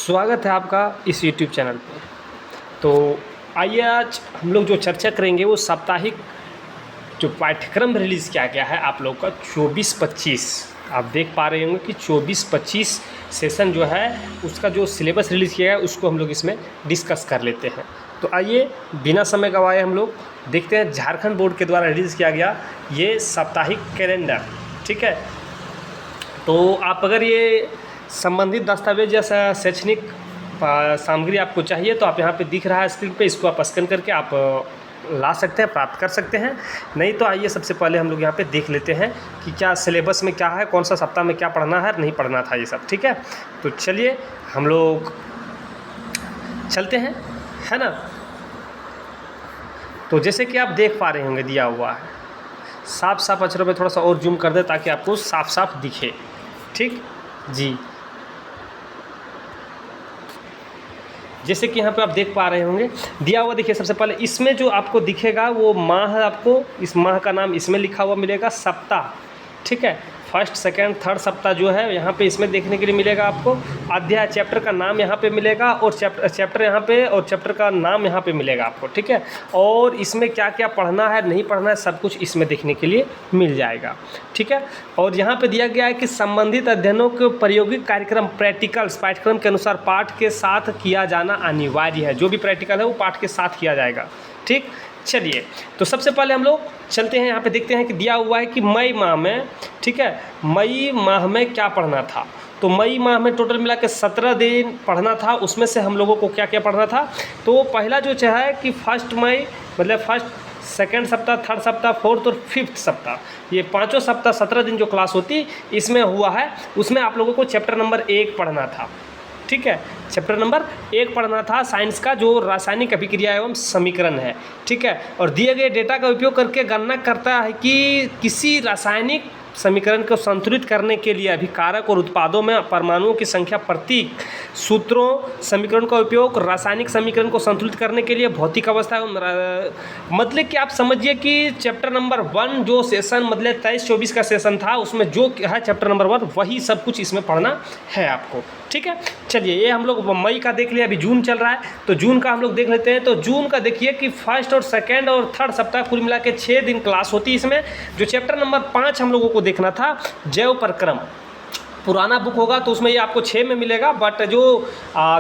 स्वागत है आपका इस यूट्यूब चैनल पे। तो आइए आज हम लोग जो चर्चा करेंगे वो साप्ताहिक जो पाठ्यक्रम रिलीज़ किया गया है आप लोग का 24-25। आप देख पा रहे होंगे कि 24-25 सेशन जो है उसका जो सिलेबस रिलीज़ किया है उसको हम लोग इसमें डिस्कस कर लेते हैं। तो आइए बिना समय गंवाए हम लोग देखते हैं झारखंड बोर्ड के द्वारा रिलीज़ किया गया ये साप्ताहिक कैलेंडर। ठीक है, तो आप अगर ये संबंधित दस्तावेज जैसा शैक्षणिक सामग्री आपको चाहिए तो आप यहाँ पे दिख रहा है स्क्रीन पे, इसको आप स्कैन करके आप ला सकते हैं, प्राप्त कर सकते हैं। नहीं तो आइए सबसे पहले हम लोग यहाँ पे देख लेते हैं कि क्या सिलेबस में क्या है, कौन सा सप्ताह में क्या पढ़ना है नहीं पढ़ना था ये सब। ठीक है, तो चलिए हम लोग चलते हैं, है ना। तो जैसे कि आप देख पा रहे होंगे दिया हुआ है, साफ साफ अक्षरों में थोड़ा सा और जूम कर दे ताकि आपको साफ साफ दिखे। ठीक जी, जैसे कि यहाँ पे आप देख पा रहे होंगे दिया हुआ, देखिए सबसे पहले इसमें जो आपको दिखेगा वो माह है, आपको इस माह का नाम इसमें लिखा हुआ मिलेगा सप्ताह। ठीक है, फर्स्ट सेकंड थर्ड सप्ताह जो है यहाँ पे इसमें देखने के लिए मिलेगा आपको। अध्याय चैप्टर का नाम यहाँ पे मिलेगा और चैप्टर यहाँ पे और चैप्टर का नाम यहाँ पे मिलेगा आपको। ठीक है, और इसमें क्या क्या पढ़ना है नहीं पढ़ना है सब कुछ इसमें देखने के लिए मिल जाएगा। ठीक है, और यहाँ पे दिया गया है कि संबंधित अध्ययनों के प्रायोगिक कार्यक्रम प्रैक्टिकल्स पाठ्यक्रम के अनुसार पाठ के साथ किया जाना अनिवार्य है। जो भी प्रैक्टिकल है वो पाठ के साथ किया जाएगा। ठीक, चलिए तो सबसे पहले हम लोग चलते हैं, यहाँ पे देखते हैं कि दिया हुआ है कि मई माह में, ठीक है, मई माह में क्या पढ़ना था। तो मई माह में टोटल मिला के 17 दिन पढ़ना था। उसमें से हम लोगों को क्या क्या पढ़ना था, तो पहला जो है कि फर्स्ट मई मतलब फर्स्ट सेकेंड सप्ताह, थर्ड सप्ताह, फोर्थ और फिफ्थ सप्ताह, ये पाँचों सप्ताह 17 दिन जो क्लास होती इसमें हुआ है। उसमें आप लोगों को चैप्टर नंबर 1 पढ़ना था। ठीक है, चैप्टर नंबर 1 पढ़ना था साइंस का, जो रासायनिक अभिक्रिया एवं समीकरण है। ठीक है, और दिए गए डेटा का उपयोग करके गणना करता है कि किसी रासायनिक समीकरण को संतुलित करने के लिए अभिकारक और उत्पादों में परमाणुओं की संख्या, प्रतीक, सूत्रों, समीकरण का उपयोग रासायनिक समीकरण को संतुलित करने के लिए भौतिक अवस्था मतलब कि आप समझिए कि चैप्टर नंबर 1 जो सेशन मतलब 23-24 का सेशन था उसमें जो है चैप्टर नंबर 1 वही सब कुछ इसमें पढ़ना है आपको। ठीक है, चलिए ये हम लोग मई का देख लिया, अभी जून चल रहा है तो जून का हम लोग देख लेते हैं। तो जून का देखिए कि फर्स्ट और सेकेंड और थर्ड सप्ताह कुल मिला के 6 दिन क्लास होती है इसमें। जो चैप्टर नंबर 5 हम लोगों को देखना था जैव प्रक्रम, पुराना बुक होगा तो उसमें ये आपको 6 में मिलेगा, बट जो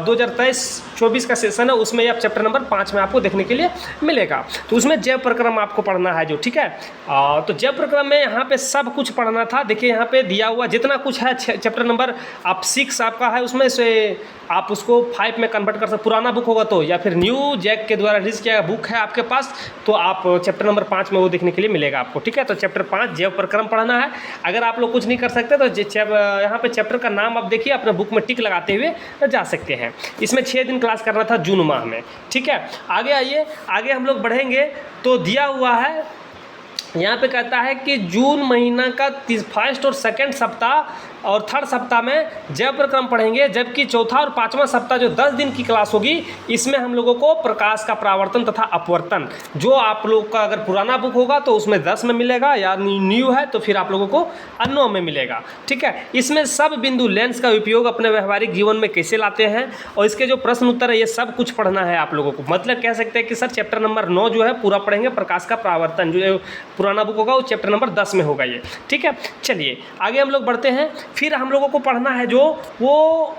2023-24 का सेशन है उसमें ये आप चैप्टर नंबर 5 में आपको देखने के लिए मिलेगा। तो उसमें जैव प्रक्रम आपको पढ़ना है जो। ठीक है, तो जैव प्रक्रम में यहाँ पे सब कुछ पढ़ना था। देखिए यहाँ पे दिया हुआ जितना कुछ है चैप्टर नंबर 6 आपका है, उसमें से आप उसको 5 में कन्वर्ट कर सकते। पुराना बुक होगा तो या फिर न्यू जैक के द्वारा रिलीज किया बुक है आपके पास तो आप चैप्टर नंबर 5 में वो देखने के लिए मिलेगा आपको। ठीक है, तो चैप्टर 5 जैव प्रक्रम पढ़ना है। अगर आप लोग कुछ नहीं कर सकते तो यहाँ पे चैप्टर का नाम आप देखिए, अपने बुक में टिक लगाते हुए जा सकते हैं। इसमें 6 दिन क्लास करना था जून माह में। ठीक है, आगे आइए, आगे हम लोग बढ़ेंगे तो दिया हुआ है यहाँ पे कहता है कि जून महीना का फर्स्ट और सेकेंड सप्ताह और थर्ड सप्ताह में जैव प्रक्रम पढ़ेंगे, जबकि चौथा और पाँचवा सप्ताह जो 10 दिन की क्लास होगी इसमें हम लोगों को प्रकाश का परावर्तन तथा अपवर्तन, जो आप लोग का अगर पुराना बुक होगा तो उसमें 10 में मिलेगा या न्यू है तो फिर आप लोगों को 9 में मिलेगा। ठीक है, इसमें सब बिंदु लेंस का उपयोग अपने व्यवहारिक जीवन में कैसे लाते हैं और इसके जो प्रश्न उत्तर है ये सब कुछ पढ़ना है आप लोगों को। मतलब कह सकते हैं कि सर चैप्टर नंबर 9 जो है पूरा पढ़ेंगे, प्रकाश का परावर्तन जो पुराना बुक होगा वो चैप्टर नंबर 10 में होगा ये। ठीक है, चलिए आगे हम लोग बढ़ते हैं। फिर हम लोगों को पढ़ना है जो वो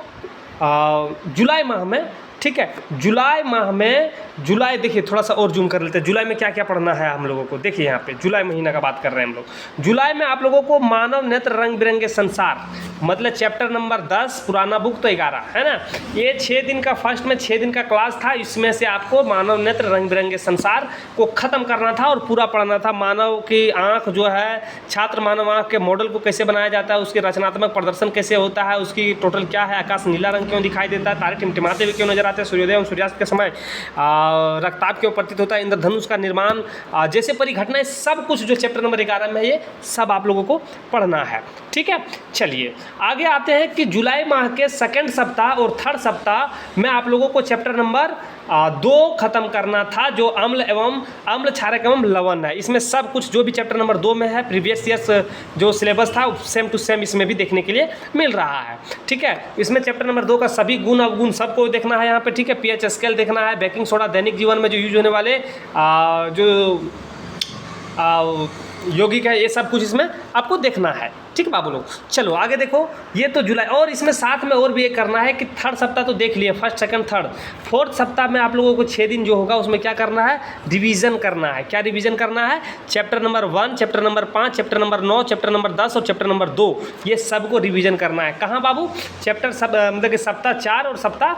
जुलाई माह में। ठीक है, जुलाई माह में, जुलाई देखिए थोड़ा सा और जूम कर लेते हैं, जुलाई में क्या क्या पढ़ना है हम लोगों को। देखिए यहाँ पे जुलाई महीना का बात कर रहे हैं हम लोग। जुलाई में आप लोगों को मानव नेत्र रंग बिरंगे संसार मतलब चैप्टर नंबर 10, पुराना बुक तो 11 है ना। ये 6 दिन का फर्स्ट में 6 दिन का क्लास था, इसमें से आपको मानव नेत्र रंग बिरंगे संसार को ख़त्म करना था और पूरा पढ़ना था। मानव की आँख जो है, छात्र मानव आँख के मॉडल को कैसे बनाया जाता है, उसके रचनात्मक प्रदर्शन कैसे होता है, उसकी टोटल क्या है, आकाश नीला रंग क्यों दिखाई देता है, तारे टिमटिमाते हुए क्यों नजर आते जाते हैं, सूर्योदय एवं सूर्यास्त के समय रक्ताप क्यों प्रतीत होता है, इंद्रधनुष का निर्माण जैसे परिघटनाएं, सब कुछ जो चैप्टर नंबर 11 में है ये सब आप लोगों को पढ़ना है। ठीक है, चलिए आगे आते हैं कि जुलाई माह के सेकंड सप्ताह और थर्ड सप्ताह में आप लोगों को चैप्टर नंबर 2 खत्म करना था, जो अम्ल क्षारक एवं लवण है। इसमें सब कुछ जो भी चैप्टर नंबर 2 में है प्रीवियस ईयर्स जो सिलेबस था सेम टू सेम इसमें भी देखने के लिए मिल रहा है। ठीक है, इसमें चैप्टर नंबर 2 का सभी गुण अवगुण सबको देखना है यहाँ पे। ठीक है, पीएच स्केल देखना है, बेकिंग सोडा दैनिक जीवन में जो यूज होने वाले जो यौगिक है, ये सब कुछ इसमें आपको देखना है। ठीक है बाबू लोग, चलो आगे देखो, ये तो जुलाई, और इसमें साथ में और भी ये करना है कि थर्ड सप्ताह तो देख लिए, फर्स्ट सेकंड थर्ड, फोर्थ सप्ताह में आप लोगों को 6 दिन जो होगा उसमें क्या करना है, रिवीजन करना है। क्या रिवीजन करना है, chapter number 1, chapter number 5, chapter number 9, chapter number 10 और चैप्टर नंबर 2, ये सबको रिवीजन करना है। कहाँ बाबू, चैप्टर मतलब कि सप्ताह 4 और सप्ताह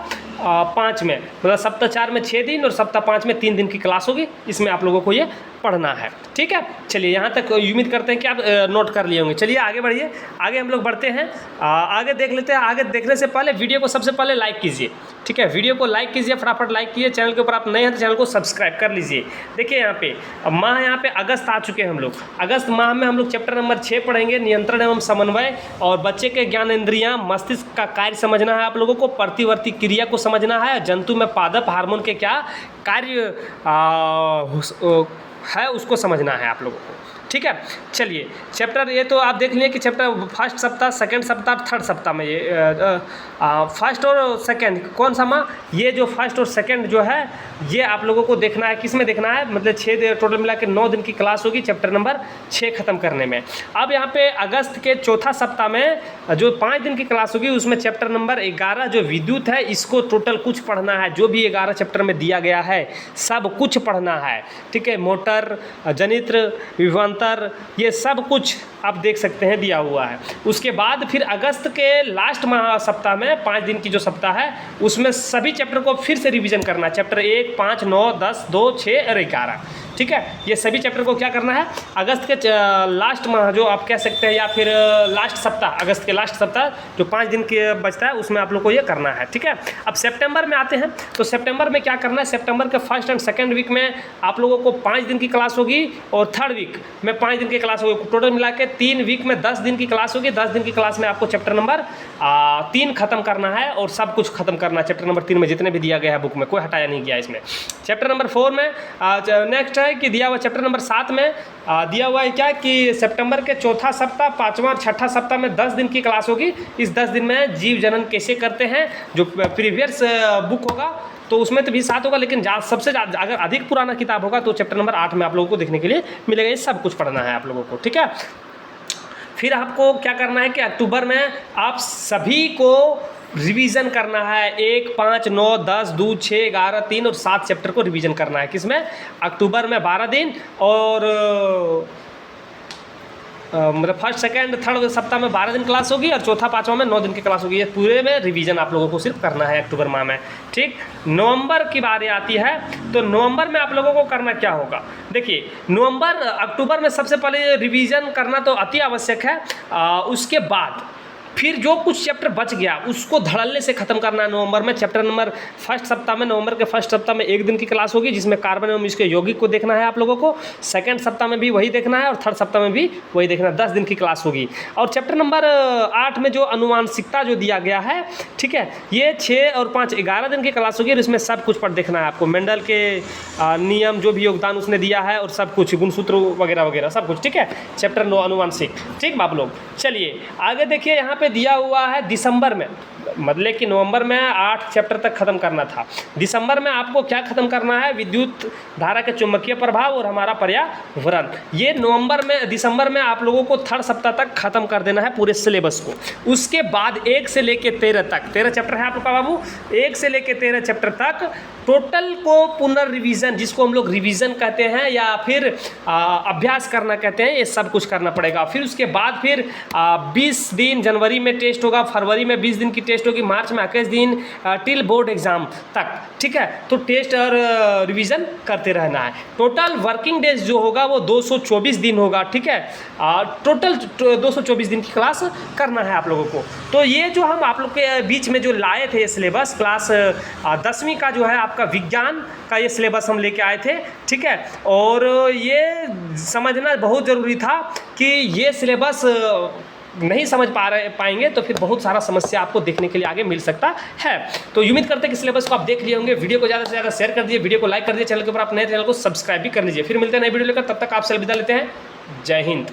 5 में, मतलब सप्ताह 4 में 6 दिन और सप्ताह 5 में 3 दिन की क्लास होगी, इसमें आप लोगों को ये पढ़ना है। ठीक है, चलिए यहाँ तक उम्मीद करते हैं कि आप नोट कर लिए होंगे। चलिए आगे बढ़िए, आगे हम लोग बढ़ते हैं, आगे देख लेते हैं। आगे देखने से पहले वीडियो को सबसे पहले लाइक कीजिए। ठीक है, वीडियो को लाइक कीजिए, फटाफट लाइक कीजिए। चैनल के ऊपर आप नए हैं तो चैनल को सब्सक्राइब कर लीजिए। देखिए यहाँ पे माह, यहाँ पे अगस्त आ चुके हैं हम लोग। अगस्त माह में हम लोग चैप्टर नंबर 6 पढ़ेंगे, नियंत्रण एवं समन्वय, और बच्चे के ज्ञानेंद्रियाँ, मस्तिष्क का कार्य समझना है आप लोगों को, प्रतिवर्ती क्रिया को समझना है, जंतु में पादप हार्मोन के क्या कार्य है उसको समझना है आप लोगों को। ठीक है, चलिए चैप्टर ये तो आप देख लिए कि चैप्टर फर्स्ट सप्ताह, सेकंड सप्ताह, थर्ड सप्ताह में ये फर्स्ट और सेकंड कौन सा माह, ये जो फर्स्ट और सेकंड जो है ये आप लोगों को देखना है। किस में देखना है, मतलब 6 टोटल मिला के 9 दिन की क्लास होगी चैप्टर नंबर 6 खत्म करने में। अब यहाँ पे अगस्त के चौथा सप्ताह में जो 5 दिन की क्लास होगी उसमें चैप्टर नंबर 11 जो विद्युत है, इसको टोटल कुछ पढ़ना है। जो भी 11 चैप्टर में दिया गया है सब कुछ पढ़ना है। ठीक है, मोटर, जनित्र, विभवांतर, ये सब कुछ आप देख सकते हैं दिया हुआ है। उसके बाद फिर अगस्त के लास्ट माह सप्ताह में 5 दिन की जो सप्ताह है उसमें सभी चैप्टर को फिर से रिवीजन करना है। चैप्टर 1, 5, 9, 10, 2, 6 और 11। ठीक है, ये सभी चैप्टर को क्या करना है, अगस्त के लास्ट माह जो आप कह सकते हैं, या फिर लास्ट सप्ताह, अगस्त के लास्ट सप्ताह जो 5 दिन के बचता है उसमें आप लोग को ये करना है। ठीक है, अब सितंबर में आते हैं, तो सितंबर में क्या करना है, सितंबर के फर्स्ट एंड सेकंड वीक में आप लोगों को 5 दिन की क्लास होगी और थर्ड वीक में 5 दिन की क्लास होगी। टोटल मिला के 3 वीक में 10 दिन की क्लास होगी। 10 दिन की क्लास में आपको चैप्टर नंबर 3 खत्म करना है और सब कुछ खत्म करना है। चैप्टर नंबर 3 में जितने भी दिया गया है बुक में कोई हटाया नहीं गया इसमें। चैप्टर नंबर 4 में नेक्स्ट है कि दिया हुआ चैप्टर नंबर 7 में दिया हुआ है क्या कि सितंबर के चौथा सप्ताह, 5वां और छठा सप्ताह में 10 दिन की क्लास होगी। इस 10 दिन में जीव जनन कैसे करते हैं जो प्रीवियस बुक होगा तो उसमें तो भी 7 होगा, लेकिन सबसे ज़्यादा अगर अधिक पुराना किताब होगा तो चैप्टर नंबर 8 में आप लोगों को देखने के लिए मिलेगा। ये सब कुछ पढ़ना है आप लोगों को। ठीक है, फिर आपको क्या करना है कि अक्टूबर में आप सभी को रिवीजन करना है। 1, 5, 9, 10, 2, 6, 11, 3 और 7 चैप्टर को रिवीजन करना है। किसमें, अक्टूबर में 12 दिन और मतलब फर्स्ट सेकंड थर्ड सप्ताह में 12 दिन क्लास होगी और चौथा पाँचवा में 9 दिन की क्लास होगी। ये पूरे में रिवीजन आप लोगों को सिर्फ करना है अक्टूबर माह में। ठीक, नवंबर की बारी आती है तो नवंबर में आप लोगों को करना क्या होगा, देखिए नवंबर अक्टूबर में सबसे पहले रिवीजन करना तो अति आवश्यक है। उसके बाद फिर जो कुछ चैप्टर बच गया उसको धड़ल्ले से खत्म करना है नवंबर में। चैप्टर नंबर फर्स्ट सप्ताह में, नवंबर के फर्स्ट सप्ताह में 1 दिन की क्लास होगी जिसमें कार्बन एवं इसके यौगिक को देखना है आप लोगों को। सेकंड सप्ताह में भी वही देखना है और थर्ड सप्ताह में भी वही देखना है। 10 दिन की क्लास होगी। और चैप्टर नंबर 8 में जो अनुवांशिकता जो दिया गया है, ठीक है, ये 6 और 5 11 दिन की क्लास होगी और इसमें सब कुछ पर देखना है आपको। मेंडल के नियम जो भी योगदान उसने दिया है और सब कुछ गुणसूत्र वगैरह वगैरह सब कुछ। ठीक है, चैप्टर 9 अनुवांशिक। ठीक आप लोग, चलिए आगे देखिए, यहाँ पे दिया हुआ है दिसंबर में, मतलब कि नवंबर में 8 चैप्टर तक खत्म करना था। दिसंबर में आपको क्या खत्म करना है, विद्युत धारा के चुंबकीय प्रभाव और हमारा पर्यावरण। ये नवंबर में, दिसंबर में आप लोगों को थर्ड सप्ताह तक खत्म कर देना है पूरे सिलेबस को। उसके बाद 1 से लेके 13 तक 13 चैप्टर है आपका बाबू। 1 से लेके 13 चैप्टर तक टोटल को पुनर्रिवीजन, जिसको हम लोग रिवीजन कहते हैं या फिर अभ्यास करना कहते हैं, ये सब कुछ करना पड़ेगा। फिर उसके बाद फिर 20 दिन जनवरी में टेस्ट होगा, फरवरी में 20 दिन की टेस्ट टेस्ट होगी मार्च में 21 दिन टिल बोर्ड एग्जाम तक, ठीक है। तो टेस्ट और रिवीजन करते रहना है। टोटल वर्किंग डेज जो होगा वो 224 दिन होगा, ठीक है। टोटल 224 दिन की क्लास करना है आप लोगों को। तो ये जो हम आप लोग के बीच में जो लाए थे सिलेबस, क्लास 10वीं का जो है आपका विज्ञान का ये सिलेबस हम लेके आए थे, ठीक है। और ये समझना बहुत ज़रूरी था कि ये सिलेबस नहीं समझ पाएंगे तो फिर बहुत सारा समस्या आपको देखने के लिए आगे मिल सकता है। तो उम्मीद करते हैं कि सिलेबस को आप देख लिए होंगे। वीडियो को ज़्यादा से ज़्यादा शेयर कर दीजिए, वीडियो को लाइक कर दीजिए, चैनल के ऊपर आप नए चैनल को सब्सक्राइब भी कर लीजिए। फिर मिलते हैं नए वीडियो लेकर, तब तक आपसे अलविदा लेते हैं। जय हिंद।